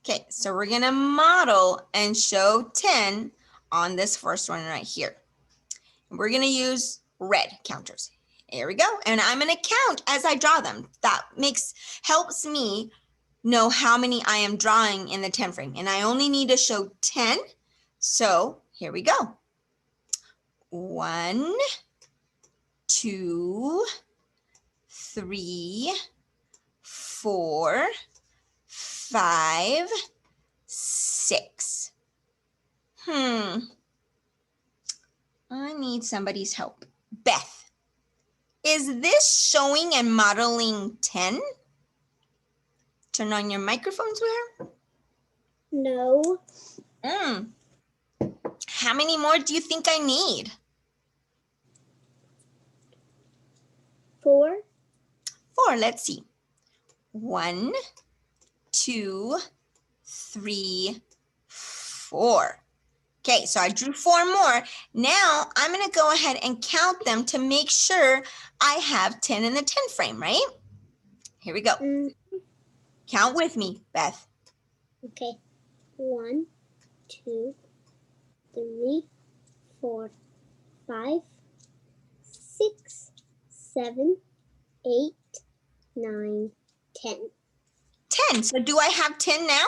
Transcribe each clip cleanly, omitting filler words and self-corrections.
Okay, so we're gonna model and show 10 on this first one right here. We're gonna use red counters. Here we go. And I'm gonna count as I draw them. That helps me know how many I am drawing in the 10 frame. And I only need to show 10. So here we go. 1, 2, 3, 4, 5, 6. I need somebody's help. Beth, is this showing and modeling 10? Turn on your microphone, sweetheart. No. How many more do you think I need? 4. 4, let's see. 1, 2, 3, 4. Okay, so I drew 4 more. Now I'm gonna go ahead and count them to make sure I have 10 in the 10 frame, right? Here we go. Count with me, Beth. Okay. 1, 2, 3, 4, 5, 6, 7, 8, 9, 10. 10. So do I have 10 now?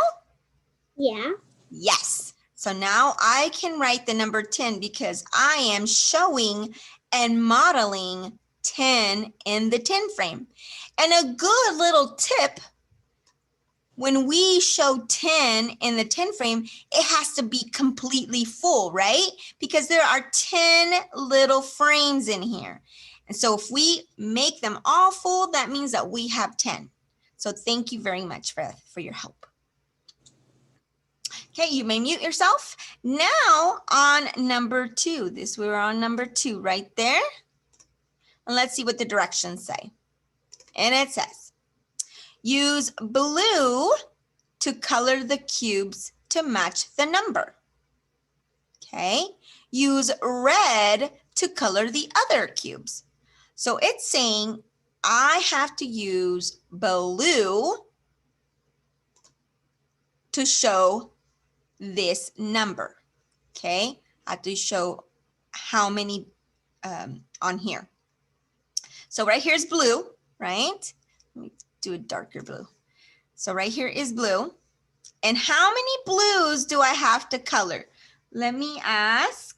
Yeah. Yes. So now I can write the number 10 because I am showing and modeling 10 in the 10 frame. And a good little tip, when we show 10 in the 10 frame, it has to be completely full, right? Because there are 10 little frames in here. And so if we make them all full, that means that we have 10. So thank you very much for your help. Okay, you may mute yourself. Now on number 2, we're on number 2 right there. And let's see what the directions say. And it says, use blue to color the cubes to match the number. Okay, use red to color the other cubes. So it's saying I have to use blue to show this number. Okay, I have to show how many on here. So right here is blue, right? Let me do a darker blue. So right here is blue. And how many blues do I have to color? Let me ask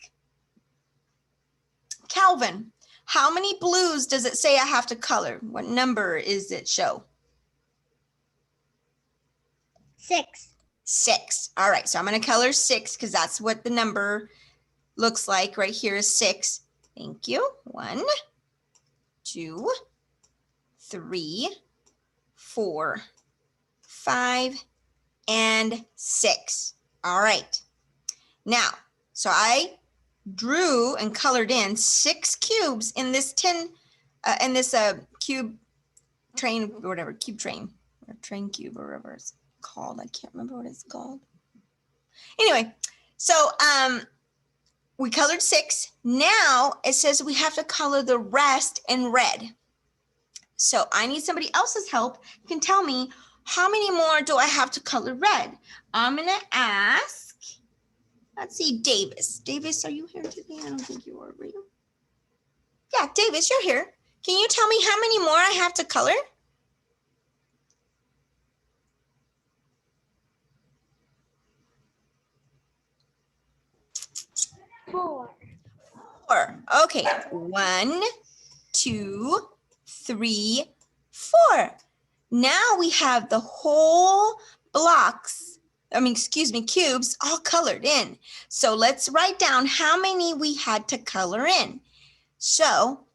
Calvin, how many blues does it say I have to color? What number is it show? 6. 6. All right, so I'm going to color 6 because that's what the number looks like. Right here is 6. Thank you. 1, 2, 3, 4, 5, and 6. All right. Now, so I drew and colored in 6 cubes in this cube train, or whatever, cube train, or train cube, or whatever it's called. I can't remember what it's called. Anyway, so we colored 6. Now it says we have to color the rest in red. So I need somebody else's help. You can tell me, how many more do I have to color red? I'm gonna ask, let's see, Davis. Davis, are you here today? I don't think you are, you? Yeah, Davis, you're here. Can you tell me how many more I have to color? 4. 4. Okay, 1, 2, 3, 4. Now we have the whole cubes all colored in. So let's write down how many we had to color in. So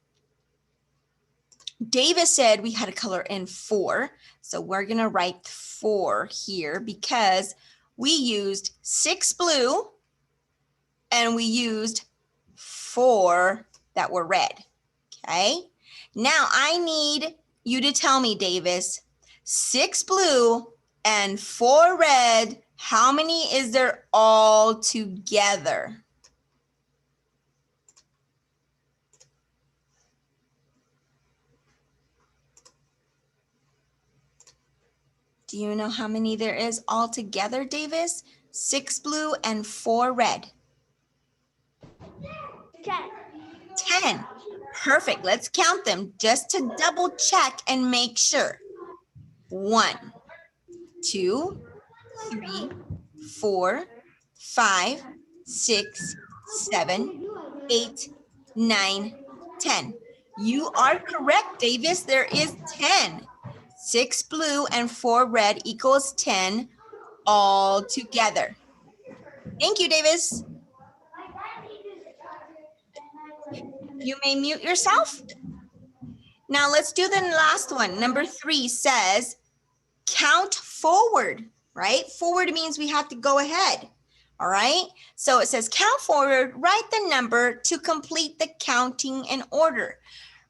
Davis said we had to color in 4. So we're going to write 4 here because we used 6 blue and we used 4 that were red. Okay. Now I need you to tell me, Davis, 6 blue and 4 red, how many is there all together? Do you know how many there is altogether, Davis? 6 blue and 4 red. 10. Perfect. Let's count them just to double check and make sure. 1, 2, 3, 4, 5, 6, 7, 8, 9, 10. You are correct, Davis. There is 10. 6 blue and 4 red equals 10 all together. Thank you, Davis. You may mute yourself. Now let's do the last one. Number 3 says, count forward, right? Forward means we have to go ahead. All right. So it says count forward, write the number to complete the counting in order.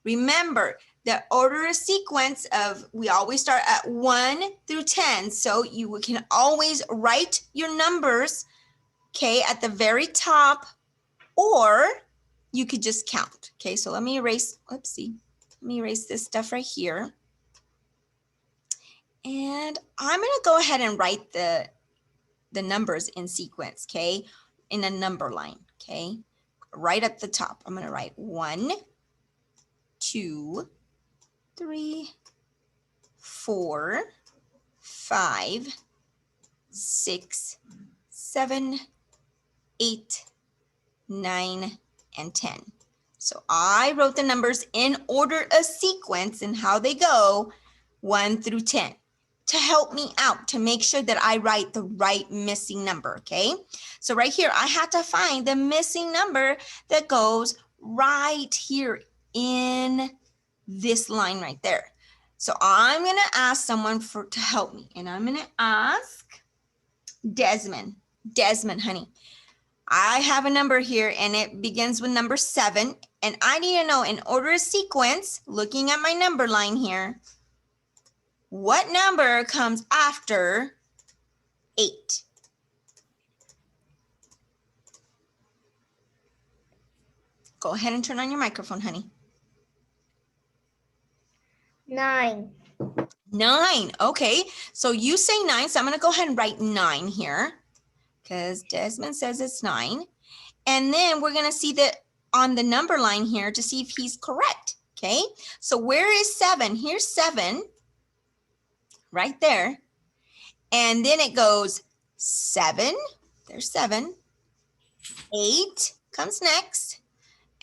Remember, the order of sequence of, we always start at 1 through 10. So you can always write your numbers, okay, at the very top, or you could just count. Okay, so let me erase, oopsie. Let me erase this stuff right here. And I'm going to go ahead and write the numbers in sequence, okay, in a number line, okay, right at the top. I'm going to write 1, 2, 3, 4, 5, 6, 7, 8, 9, and 10. So I wrote the numbers in order of sequence and how they go, 1 through 10, to help me out, to make sure that I write the right missing number, okay? So right here, I had to find the missing number that goes right here in this line right there. So I'm gonna ask someone to help me, and I'm gonna ask Desmond. Desmond, honey, I have a number here and it begins with number 7, and I need to know in order of sequence, looking at my number line here, what number comes after 8? Go ahead and turn on your microphone, honey. 9. 9. Okay, so you say 9, so I'm going to go ahead and write 9 here because Desmond says it's 9. And then we're going to see that on the number line here to see if he's correct. Okay, so where is 7? Here's 7 right there. And then it goes 7. There's 7. 8 comes next.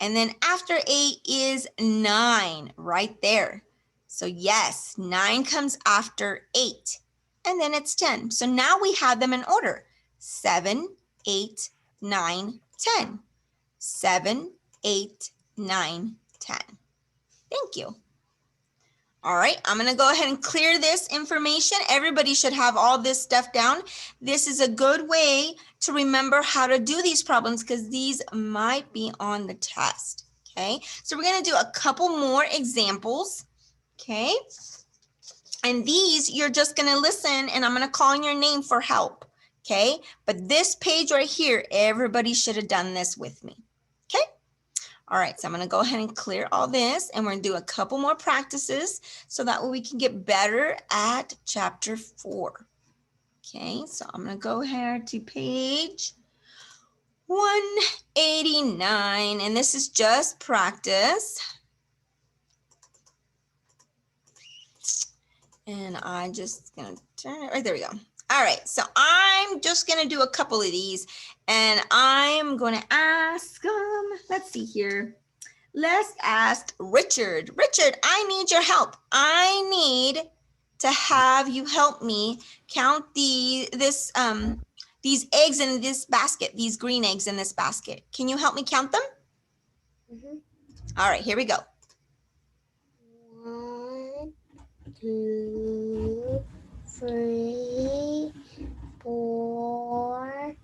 And then after 8 is 9 right there. So yes, 9 comes after 8. And then it's 10. So now we have them in order. 7, 8, 9, 10. 7, 8, 9, 10. Thank you. All right, I'm going to go ahead and clear this information. Everybody should have all this stuff down. This is a good way to remember how to do these problems because these might be on the test. Okay, so we're going to do a couple more examples. Okay, and these you're just going to listen and I'm going to call on your name for help. Okay, but this page right here, everybody should have done this with me. Okay. All right, so I'm going to go ahead and clear all this and we're going to do a couple more practices so that way we can get better at chapter 4. Okay, so I'm going to go ahead to page 189 and this is just practice. And I'm just going to turn it right there we go. All right, so I'm just going to do a couple of these and I'm going to ask, let's see here. Let's ask Richard. Richard, I need your help. I need to have you help me count these eggs in this basket, these green eggs in this basket. Can you help me count them? Mm-hmm. All right, here we go. 1, 2, 3, 4,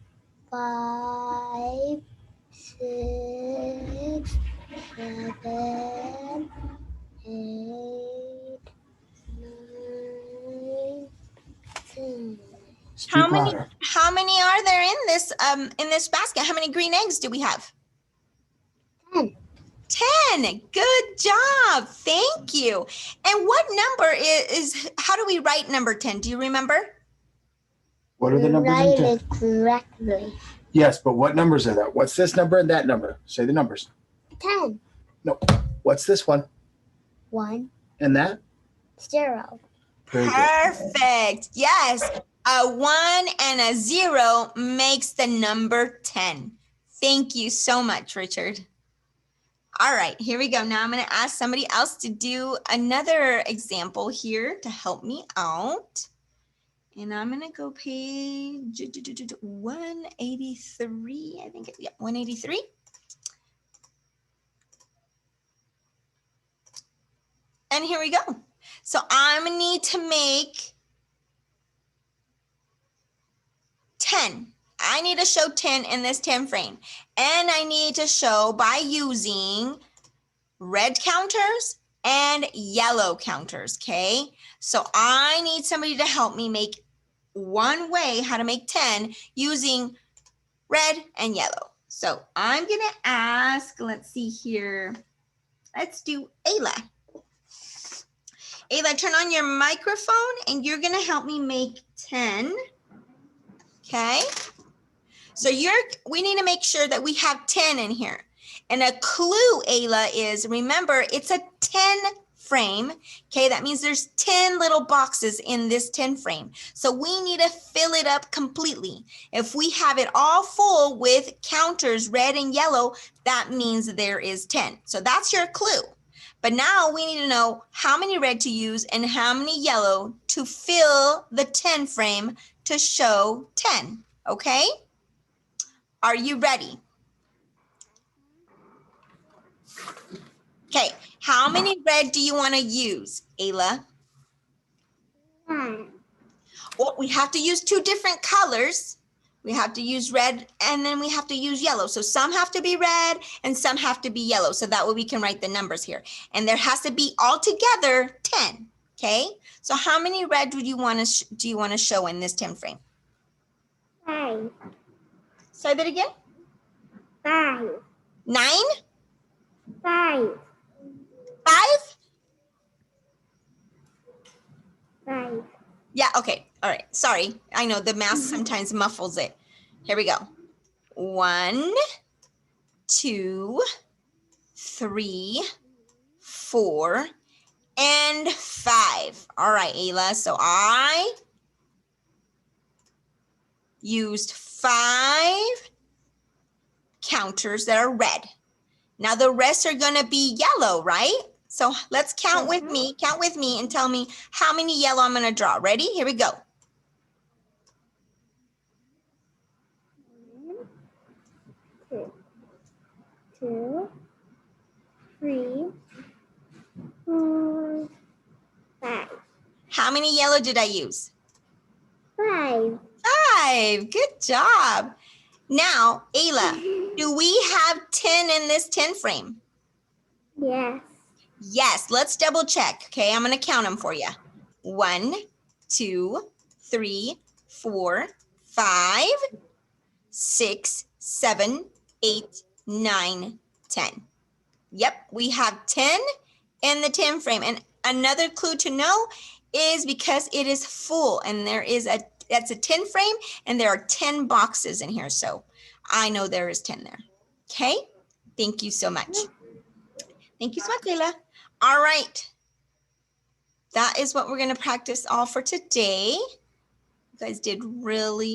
5, 6, 7, 8, 9, 10. How many are there in this basket? How many green eggs do we have? 10. 10. Good job. Thank you. And what number is how do we write number 10? Do you remember? What are the numbers in Write 10? it correctly. Yes, but what numbers are that? What's this number and that number? Say the numbers. 10. What's this one 1, and that? 0. Very good. Perfect. Yes. A 1 and a 0 makes the number 10. Thank you so much, Richard. All right, here we go. Now I'm going to ask somebody else to do another example here to help me out. And I'm going to go page 183, I think. Yeah, 183. And here we go. So I'm going to need to make 10. I need to show 10 in this 10 frame. And I need to show by using red counters and yellow counters, okay? So I need somebody to help me make one way how to make 10 using red and yellow. So I'm gonna ask, let's see here. Let's do Ayla. Ayla, turn on your microphone and you're gonna help me make 10, okay? So we need to make sure that we have 10 in here. And a clue, Ayla, is remember it's a 10 frame. Okay, that means there's 10 little boxes in this 10 frame. So we need to fill it up completely. If we have it all full with counters, red and yellow, that means there is 10. So that's your clue. But now we need to know how many red to use and how many yellow to fill the 10 frame to show 10. Okay? Are you ready? Okay, how many red do you want to use, Ayla? 1. Well, we have to use 2 different colors. We have to use red and then we have to use yellow. So some have to be red and some have to be yellow. So that way we can write the numbers here. And there has to be altogether 10. Okay, so how many red do you want to show in this 10 frame? 5. Say that again. 5. 9? 5. 5? 5. Yeah, okay. All right. Sorry. I know the math sometimes muffles it. Here we go. 1, 2, 3, 4, and 5. All right, Ayla. So I used 5 counters that are red. Now the rest are going to be yellow, right? So let's count with me. Count with me and tell me how many yellow I'm going to draw. Ready? Here we go. 1, 2, 3, 4, 5. How many yellow did I use? 5. 5. Good job. Now, Ayla, do we have 10 in this 10 frame? Yes. Yes, let's double check. Okay, I'm going to count them for you. 1, 2, 3, 4, 5, 6, 7, 8, 9, 10. Yep, we have 10 in the 10 frame. And another clue to know is because it is full and that's a 10 frame and there are 10 boxes in here. So I know there is 10 there. Okay, thank you so much. Thank you so much, Ayla. All right. That is what we're going to practice all for today. You guys did really